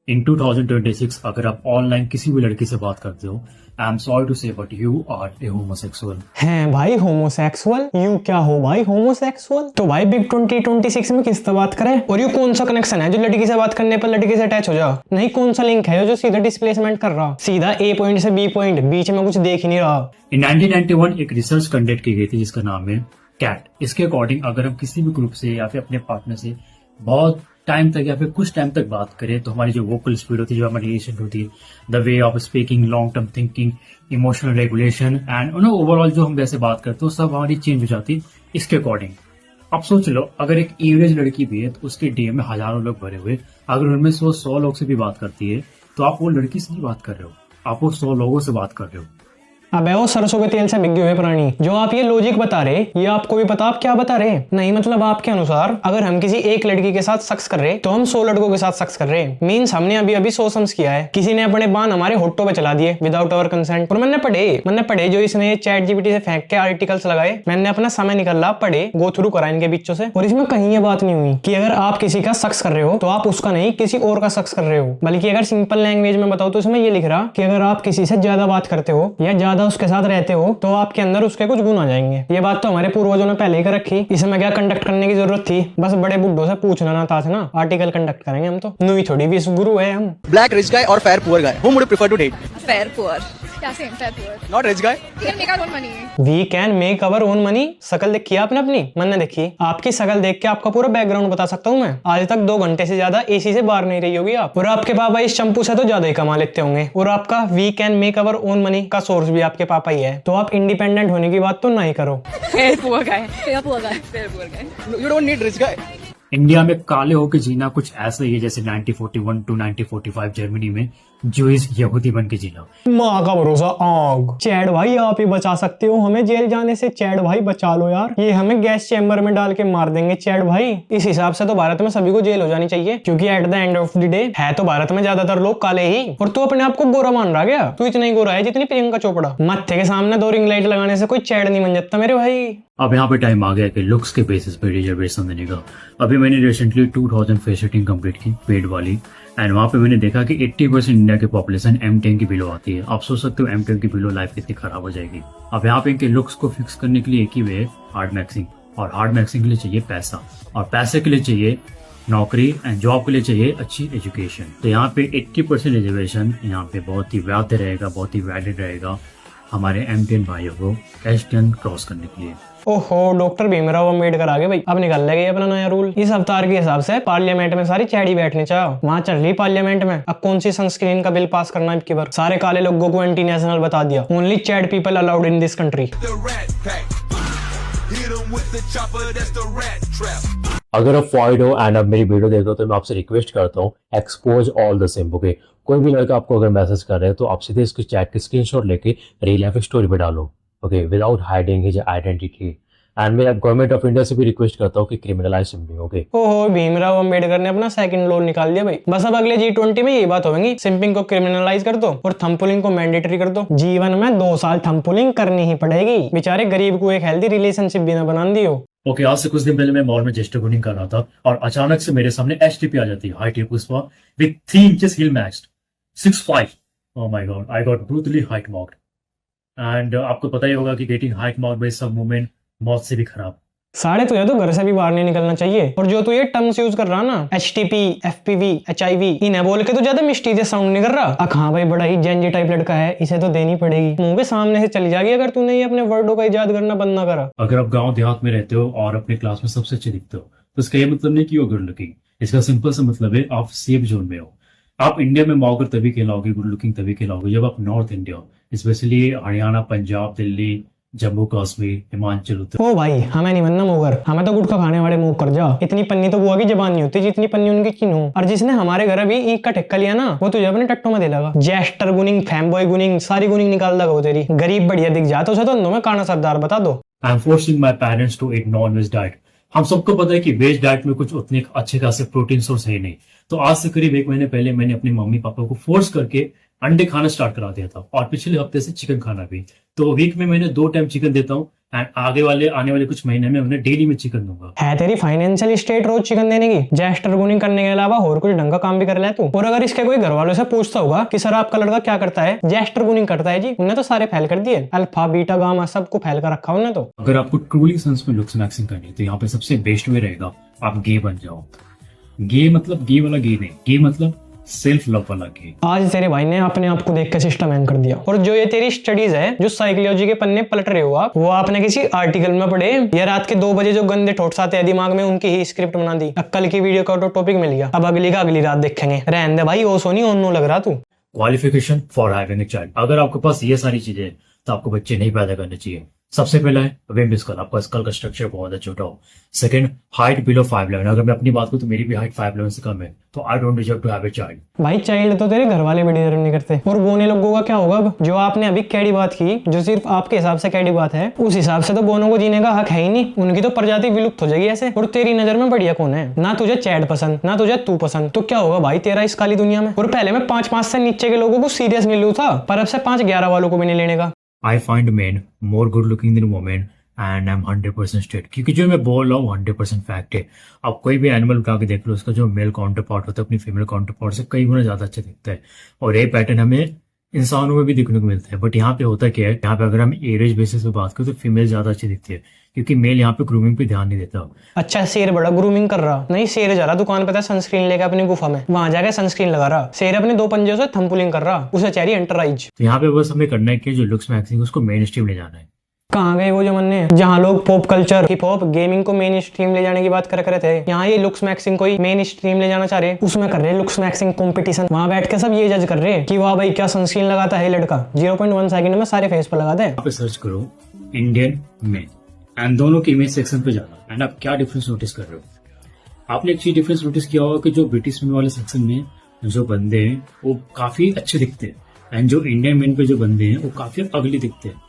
इन 2026 अगर आप ऑनलाइन किसी भी लड़की से बात करते हो, I am sorry to say but you are a homosexual. हैं भाई होमोसेक्सुअल? यू क्या हो भाई होमोसेक्सुअल? तो भाई बिग 2026 में किससे बात करें? और यू कौन सा कनेक्शन है जो लड़की से बात करने पर लड़की से अटैच हो जाओ? नहीं, कौन सा लिंक है जो सीधा डिस्प्लेसमेंट कर रहा, सीधा ए पॉइंट से बी पॉइंट, बीच में कुछ देख ही नहीं रहा। इन 1991 एक रिसर्च कंडक्ट की गई थी जिसका नाम है कैट। इसके अकॉर्डिंग अगर हम किसी भी ग्रुप से या फिर अपने पार्टनर से बहुत टाइम तक या फिर कुछ टाइम तक बात करें तो हमारी जो वोकल स्पीड होती है, जो हमारी रिलेशन होती है, the way of speaking, long term thinking, emotional regulation and overall जो हम वैसे बात करते हो सब हमारी चेंज हो जाती है इसके अकॉर्डिंग। अब सोच लो, अगर एक एवरेज लड़की भी है तो उसके डीएम में हजारों लोग भरे हुए, अगर उनमें से वो 100 लोग से भी बात करती है तो आप वो लड़की से नहीं बात कर रहे हो, आप वो 100 लोगों से बात कर रहे हो। अबे वो सरसों के तेल से भिगे हुए प्राणी, जो आप ये लॉजिक बता रहे, ये आपको भी पता आप क्या बता रहे? नहीं मतलब आपके अनुसार अगर हम किसी एक लड़की के साथ सेक्स कर रहे तो हम 100 लड़कों के साथ सेक्स कर रहे। मीन्स हमने अभी अभी 100 सम्स किया है, किसी ने अपने बाण हमारे होठों पे चला दिए विदाउट अवर कंसेंट। और मैंने पढ़े जो इसने चैट जीपीटी से फेंक के आर्टिकल्स लगाए, मैंने अपना समय निकाला, पढ़े, गो थ्रू करा इनके बीचों से, और इसमें कहीं ये बात नहीं हुई कि अगर आप किसी का सेक्स कर रहे हो तो आप उसका नहीं किसी और का सेक्स कर रहे हो। बल्कि अगर सिंपल लैंग्वेज में बताओ तो इसमें ये लिख रहा कि अगर आप किसी से ज्यादा बात करते हो या ज्यादा उसके साथ रहते हो तो आपके अंदर उसके कुछ गुण आ जाएंगे। ये बात तो हमारे पूर्वजों ने पहले ही कर रखी, इसमें क्या कंडक्ट करने की जरूरत थी? बस बड़े बुड्ढों से पूछना ना था ना, आर्टिकल कंडक्ट करेंगे हम तो। नुई थोड़ी विश्व गुरु है हम। Black rich guy or fair poor guy? Whom would you prefer to date? Fair poor. क्या same fair poor? Not rich guy? You can make our own money. We can make our own money. शकल देखी आपने अपनी? मैंने देखी। आपकी शकल देख के आपका पूरा बैकग्राउंड बता सकता हूँ मैं। आज तक 2 घंटे से ज्यादा एसी से बाहर नहीं रही होगी आप। और आपके पापा इस शैम्पू से तो ज्यादा ही कमा लेते होंगे। और आपका we can make our own money का सोर्स भी आपके पापा ही है। तो आप इंडिपेंडेंट होने की बात तो नहीं करो। Fair poor guy. Fair poor guy. Fair poor guy. You don't need rich guy. India में काले होकर जीना कुछ ऐसा ही है जैसे 1941 टू 1945 जर्मनी में जूइश यहूदी बन के जीना। माँ का भरोसा आग। चैड भाई आप ही बचा सकते हो हमें जेल जाने से। चैड भाई बचा लो यार, ये हमें गैस चैम्बर में डाल के मार देंगे चैड भाई। इस हिसाब से तो भारत में सभी को जेल हो जानी चाहिए, क्योंकि at the end of the day है तो भारत में ज्यादातर लोग काले ही। और तू अपने आप को गोरा मान रहा क्या? तू इतना ही गोरा है जितनी प्रियंका चोपड़ा। मत्थे के सामने 2 रिंग लाइट लगाने से कोई चैड नहीं बन जाता मेरे भाई। अब यहाँ पे टाइम आ गया कि लुक्स के बेसिस पे रिजर्वेशन देने का। अभी मैंने रिसेंटली 2000 फेस रेटिंग कंप्लीट की पेड वाली, एंड वहाँ पे मैंने देखा कि 80% इंडिया की पॉपुलेशन M10 की बिलो आती है। आप सोच सकते हो M10 की बिलो लाइफ कितनी खराब हो जाएगी। अब यहाँ पे इनके लुक्स को फिक्स करने के लिए एक ही वे है, हार्ड मैक्सिंग। और हार्ड मैक्सिंग के लिए चाहिए पैसा, और पैसे के लिए चाहिए नौकरी, एंड जॉब के लिए चाहिए अच्छी एजुकेशन। तो यहाँ पे 80% रिजर्वेशन यहाँ पे बहुत ही वैध रहेगा, बहुत ही वैलिड रहेगा हमारे M10 भाइयों को H10 क्रॉस करने के लिए। ओहो, डॉक्टर भीमराव अम्बेडकर आ गए भाई। अब निकल लगे अपना नया रूल। इस अवतार के हिसाब से पार्लियामेंट में सारी चैड़ी बैठने चाहो। वहाँ चल रही पार्लियामेंट में अब कौन सी सनस्क्रीन का बिल पास करना है की बार। सारे काले लोगों को एंटी नेशनल बता दिया। Only Chad people allowed in this country. अगर आप फॉइड हो एंड आप मेरी वीडियो देख रहे हो तो मैं आपसे रिक्वेस्ट करता हूँ, expose all the simp. Okay, कोई भी लड़का आपको अगर मैसेज कर रहे हैं तो आप सीधे इसके चैट के स्क्रीनशॉट लेके रियल लाइफ स्टोरी पे डालो। Okay, without hiding his identity. And मैं गवर्नमेंट ऑफ इंडिया से भी रिक्वेस्ट करता हूँ कि क्रिमिनलाइज सिम्पिंग। ओके, ओहो, भीमराव अम्बेडकर ने अपना सेकंड लॉ निकाल दिया भाई। बस अब अगले G20 में ये बात होगी, सिम्पिंग को क्रिमिनलाइज कर दो और थंबपुलिंग को मैंडेटरी कर दो। जीवन में 2 साल थंबपुलिंग करनी ही पड़ेगी। बेचारे गरीब को एक हेल्दी रिलेशनशिप भी ना बना दियो। ओके, आज से कुछ दिन पहले मैं मॉल में जेस्टरगुनिंग कर रहा था और अचानक से मेरे सामने HTP आ जाती है, height Pushpa with 3 inches heel maxed 6'5". Oh my God, I got brutally height mocked. And आपको पता ही होगा कि getting height mocked by some women मौत से भी खराब। साढ़े तो तो घर से भी बाहर नहीं निकलना चाहिए। और जो तू ये टर्म्स यूज कर रहा ना, HTP, FPV, HIV, इन्हें बोल के तो ज्यादा मिस्टीरियस साउंड नहीं कर रहा। हाँ भाई, बड़ा ही जेनजी टाइप लड़का है, इसे तो देनी पड़ेगी। मुंह के सामने से चली जाएगी अगर तूने ये अपने वर्डों का इजाद करना बंद ना करा। अगर आप गांव देहात में रहते हो और अपने क्लास में सबसे अच्छे दिखते हो तो इसका ये मतलब नहीं कि वो गुड लुकिंग। इसका सिंपल सा मतलब है आप सेफ जोन में हो। आप इंडिया में मौकर तभी कहलाओगे, गुड लुकिंग तभी कहलाओगे जब आप नॉर्थ इंडिया हो, स्पेशली हरियाणा, पंजाब, दिल्ली, जम्मू कश्मीर, हिमाचल, उत्तर। ओ भाई, हमें नहीं बनना मुगर, हमें तो गुटखा खाने वाले मुंह कर जा। इतनी पन्नी तो बुआ की जबान नहीं होती जितनी पन्नी उनकी किन्नू। और जिसने हमारे घर अभी ईक का ठेका लिया ना, वो तुझे अपने टट्टों में दे लगा। जेस्टर गुनिंग, फैमबॉय गुनिंग, सारी गुनिंग निकाल देगा वो तेरी। गरीब बढ़िया दिख जाता उसे तो में काना सरदार बता दो। I am forcing my parents to eat non veg diet. हम सबको पता है कि वेज डाइट में कुछ उतने अच्छे खासे प्रोटीन सोर्स है नहीं, तो आज से करीब 1 महीने पहले मैंने अपने मम्मी पापा को फोर्स करके अंडे खाना स्टार्ट करा दिया था, और पिछले हफ्ते से चिकन खाना भी। तो वीक में मैंने 2 टाइम चिकन देता हूँ, एंड आने वाले कुछ महीने में उन्हें डेली में चिकन दूंगा। है तेरी फाइनेंशियल स्टेट रोज चिकन देने की? जेस्टर गुनिंग करने के अलावा और कुछ ढंग का काम भी कर ले तू। और अगर इसके कोई घर वालों से पूछता होगा कि सर आपका लड़का क्या करता है, जेस्टर गुनिंग करता है जी, उन्हें तो सारे फैल कर दिए, अल्फा बीटा गामा सबको फैल कर रखा उन्हें तो। अगर आपको ट्रूली सेंस में लुक्स मैक्सिंग करनी है तो यहाँ पे सबसे बेस्ट वे रहेगा आप गे बन जाओ। गे मतलब गे वाला गे नहीं, गे मतलब सेल्फ लव वाला गे। आज तेरे भाई ने अपने आप को देख के सिस्टम हैंग कर दिया। और जो ये तेरी स्टडीज है, जो साइकोलॉजी के पन्ने पलट रहे हो आप, वो आपने किसी आर्टिकल में पढ़े या रात के 2 बजे जो गंदे थॉट्स आते हैं दिमाग में उनकी ही स्क्रिप्ट बना दी? कल की वीडियो का तो टॉपिक मिल गया, अब अगली का अगली रात देखेंगे। रहने दे भाई, ओ सोनी ओनो लग रहा तू। Qualification for having a child. अगर आपके पास ये सारी चीजें हैं तो आपको बच्चे नहीं पैदा करने चाहिए। सबसे पहला है वेम स्कल, आपका स्कल का स्ट्रक्चर बहुत अच्छा छोटा हो। Second, height below 5'11". अगर मैं अपनी बात करूं तो मेरी भी हाइट 5'11" से कम है, तो I don't deserve to have a child. भाई चाइल्ड तो तेरे घर वाले भी डिजर्व नहीं करते। और बोने लोगों का क्या होगा? अब जो आपने अभी कैडी बात की, जो सिर्फ आपके हिसाब से कैडी बात है, उस हिसाब से तो बोनों को जीने का हक है ही नहीं। उनकी तो प्रजाति विलुप्त हो जाएगी ऐसे। और तेरी नजर में बढ़िया कौन है? ना तुझे चैड पसंद, ना तुझे तू पसंद, तो क्या होगा भाई तेरा इस काली दुनिया में? और पहले मैं 5'5" से नीचे के लोगों को सीरियस नहीं लू था, पर अब से 5'11" वालों को भी नहीं लेने का। I find men more good looking than women and I am 100% straight. क्योंकि जो मैं बोल रहा हूँ 100% फैक्ट है। आप कोई भी एनिमल उठा के देख लो, उसका जो मेल काउंटर पार्ट होता है अपनी फीमेल काउंटर पार्ट से कई गुना ज्यादा अच्छा दिखता है। और ये पैटर्न हमें इंसानों में भी देखने को मिलता है। बट यहाँ पे होता क्या है, यहाँ पे अगर हम एवरेज बेसिस पे बात करें तो फीमेल ज्यादा अच्छी दिखती है, क्योंकि मेल यहाँ पे ग्रूमिंग पे ध्यान नहीं देता। अच्छा, शेर बड़ा ग्रूमिंग कर रहा? नहीं, शेर जा रहा दुकान पे था सनस्क्रीन लेकर अपनी गुफा में, वहां जाके सनस्क्रीन लगा रहा। शेर अपने 2 पंजों से थंपुलिंग कर रहा, उसे चाहिए एंटरराइज। तो यहाँ पे बस हमें करना है कि जो लुक्स मैक्सिंग उसको मेन स्ट्रीम ले जाना है। कहाँ गए वो जमाने जहाँ लोग pop culture, hip hop, gaming को मेन स्ट्रीम ले जाने की बात कर रहे थे? यहाँ ये लुक्स मैक्सिंग को ही मेन स्ट्रीम ले जाना चाह रहे, उसमें कर रहे लुक्स मैक्सिंग कंपटीशन। वहाँ बैठ के सब ये जज कर रहे कि वाह भाई क्या सनस्क्रीन लगाता है लड़का, 0.1 सेकंड में सारे फेस पर लगा दे। यहाँ पे सर्च करो इंडियन मेन एंड दोनों के इमेज सेक्शन पे जाना, एंड आप क्या डिफरेंस नोटिस कर रहे हो? आपने एक चीज डिफरेंस नोटिस किया होगा कि जो ब्रिटिश मेन वाले सेक्शन में जो बंदे हैं वो काफी अच्छे दिखते हैं, एंड जो इंडियन मेन पे जो बंदे हैं वो काफी अगली दिखते हैं,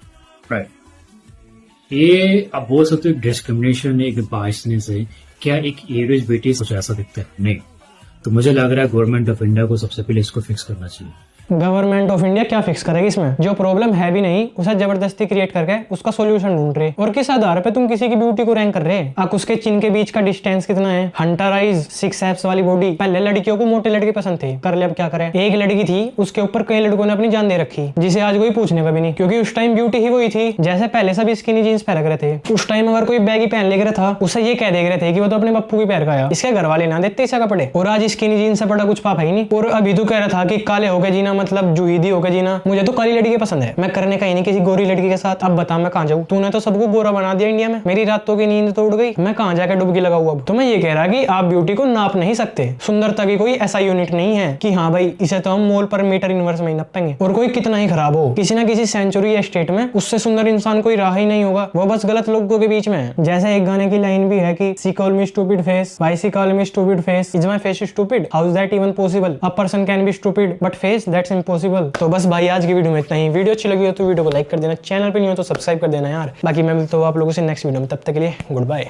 राइट? ये आप बोल सकते हो डिस्क्रिमिनेशन, एक बायसनेस है। क्या एक एवरेज ब्रिटिश कुछ ऐसा दिखता है? नहीं। तो मुझे लग रहा है गवर्नमेंट ऑफ इंडिया को सबसे पहले इसको फिक्स करना चाहिए। गवर्नमेंट ऑफ इंडिया क्या फिक्स करेगी इसमें? जो प्रॉब्लम है भी नहीं उसे जबरदस्ती क्रिएट करके उसका सॉल्यूशन ढूंढ रहे। और किस आधार पे तुम किसी की ब्यूटी को रैंक कर रहे हैं? आप उसके चिन के बीच का डिस्टेंस कितना है, हंटर आइज, 6 एब्स वाली बॉडी। पहले लड़कियों को मोटे लड़के पसंद थे, कर ले अब क्या करें। एक लड़की थी, उसके ऊपर कई लड़कों ने अपनी जान दे रखी, जिसे आज कोई पूछने का भी नहीं, क्योंकि उस टाइम ब्यूटी ही वही थी। जैसे पहले सब स्किनी जीन्स पहन रहे थे, उस टाइम अगर कोई बैगी पहन ले था उसे ये कह दे रहे थे कि वो तो अपने पप्पू की पैर का आया, इसके घर वाले ना देते इसे कपड़े। और आज स्किनी जीन्स से बड़ा कुछ पाप है ही नहीं। और अभी तो कह रहा था कि काले होके जीना मतलब जूहिदी होके जीना। मुझे तो काली लड़की पसंद है, मैं करने का ही नहीं किसी गोरी लड़की के साथ। अब बता मैं कहाँ जाऊँ? तूने तो सबको गोरा बना दिया इंडिया में, मेरी रातों की नींद तो उड़ गई, मैं कहाँ जाकर डुबकी लगाऊं अब? तो मैं ये कह रहा कि आप ब्यूटी को नाप नहीं सकते। सुंदरता की कोई ऐसा यूनिट नहीं है कि हाँ भाई इसे तो हम मोल पर मीटर इनवर्स में ही नापेंगे। और कोई कितना ही खराब हो, किसी ना किसी सेंचुरी या स्टेट में उससे सुंदर इंसान कोई रहा ही नहीं होगा, वो बस गलत लोगों के बीच में है। जैसे एक गाने की लाइन भी है कि she call me stupid face, why she call me stupid face, is my face stupid, how is that even possible, a person can be stupid but face that's impossible. तो बस भाई आज की वीडियो में इतना ही। वीडियो अच्छी लगी हो तो वीडियो को लाइक कर देना, चैनल पे नहीं हो तो सब्सक्राइब कर देना यार। बाकी मैं मिलता हूँ आप लोगों से नेक्स्ट वीडियो में, तब तक के लिए गुड बाय।